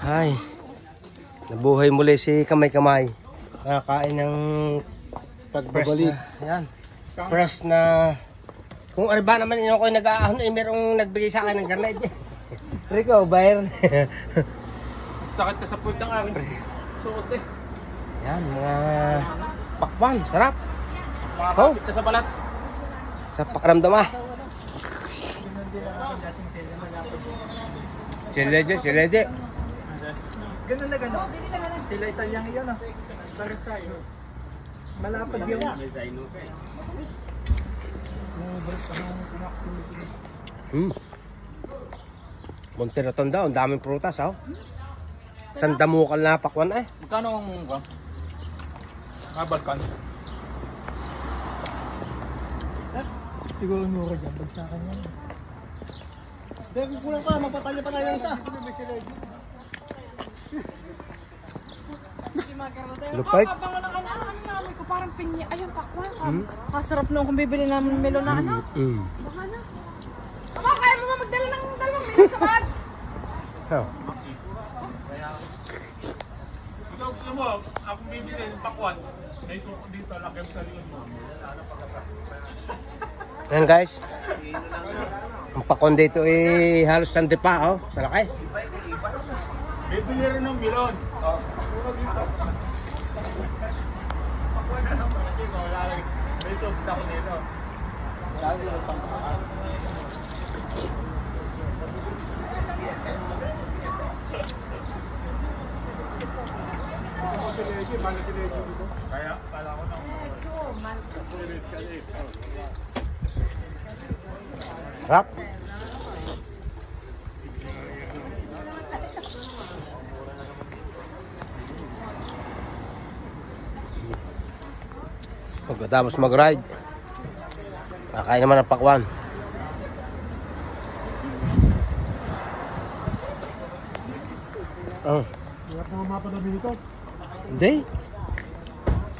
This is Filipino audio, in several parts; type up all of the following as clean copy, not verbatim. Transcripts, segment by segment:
Ay, nabuhay muli si Kamay-Kamay. Nakakain ng pagbalik. Ayan. Fresh na. Kung ano ba naman yun ako nag-aahon eh, merong nagbigay sa akin ng granite. Rico, Bayern. Sakit ka sa puwit ng aking suot eh. Yan, mga pakwan. Sarap. Makakapit ka sa balat. Sa pakiramdam ah. Silede. Ganun na gano'n. Sila Italyang yun ah. Pares tayo. Malapad yung... Monte Rotonda, ang daming prutas oh. Sandamukal na pakwan eh. Magkano ang ka? Balkan? Siguro mura dyan. Bagsakan yan. Dahil kung kulang ka, magpapalya pa tayo ng isa. Lupait. Kabango ng ano ko parang pinya. Ayun, pakwan. Kasarap nung kung bibili namin melon na ano. Baka na. Ama, kaya mo ba magdala ng dalawang melon ka ba? Oh. Ikaw gusto mo, akong bibili ng pakwan. May suko dito, lakay sa likod mo. Ayan guys. Ang pakwan dito eh halos sandi pa oh. Sa laki. Bibili rin ng bilon. Pakwan na ng malaki ko. May suko ako dito. Kaya, pala ko na. Sarap. Pagkatapos mag-ride, kakain naman ng pakwan. Wala pa mapadami dito. Hindi.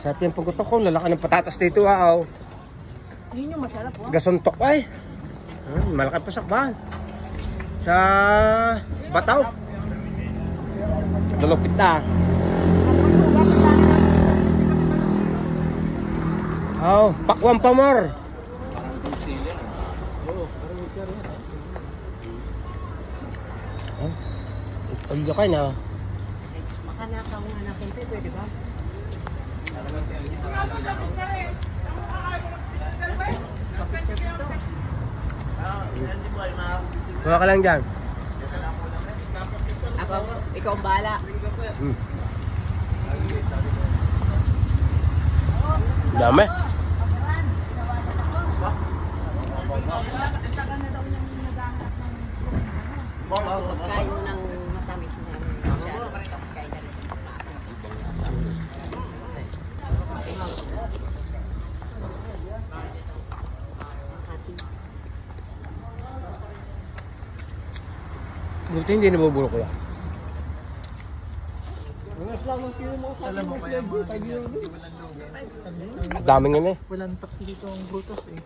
Sarap yung pagkutok ko. Lalaki ng patatas dito ah. Yun yung masarap oh. Gasuntok ay. Malaki pa sakbahan. Sa Bataw. Dalupit na. Oh, pakwan pa more. Ay, kain na. Makanakaw nga natin ito, pwede ba? Kuha ka lang dyan. Ako, ikaw ang bahala. Dami. Pagkain mo ng matamis na Buti hindi nabubulok ko lang. Alam mo kaya mo. Daming yun eh. Walang taksi dito ang butos eh.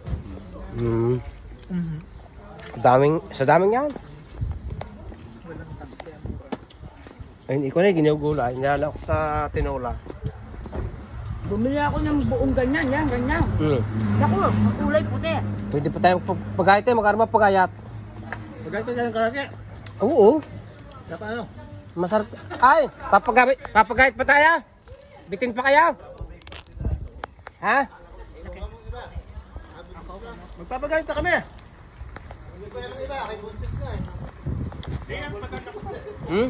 Sa daming yan. Walang taksi kaya mo. Ayun, ikaw na ginugula. Inala ko sa tinola. Bumili ako ng buong ganyan, yan, ganyan. Naku, kulay puti. Pwede pa tayo pagayat eh. Magkano ba pagayat? Pagkait pa dyan kalaki. Oo. Dapat ano? Masarap. Ay, papagayat pa tayo. Bitin pa kayo. Ha? Magpapagait pa kami.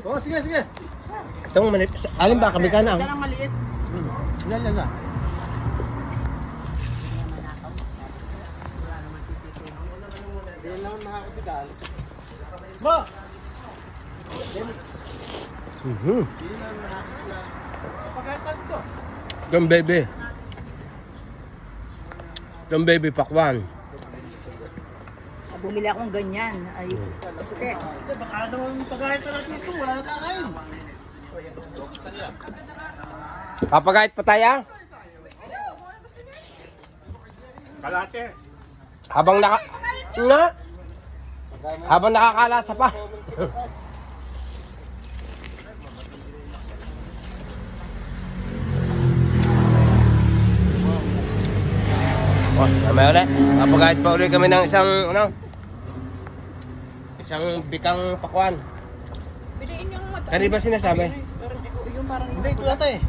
Oo, sige. Itong manipis. Alin ba kami ka na? Yan ang maliit. Yan. Ba! Pagkaitan ito. Yung baby pakwan. Bumili akong ganyan. Ay, puti. Baka naman pagkaitan natin ito. Wala na kakain. Papagayat pa tayo? Kalate. Habang nakakalasa pa. Oh, mamaya ulit. Kapagahit pa ulit kami ng isang, isang bikang pakwan. Biliin yung mata. Kani ba sinasabi? Pero hindi ko, yung parang... Hindi, ito yata eh.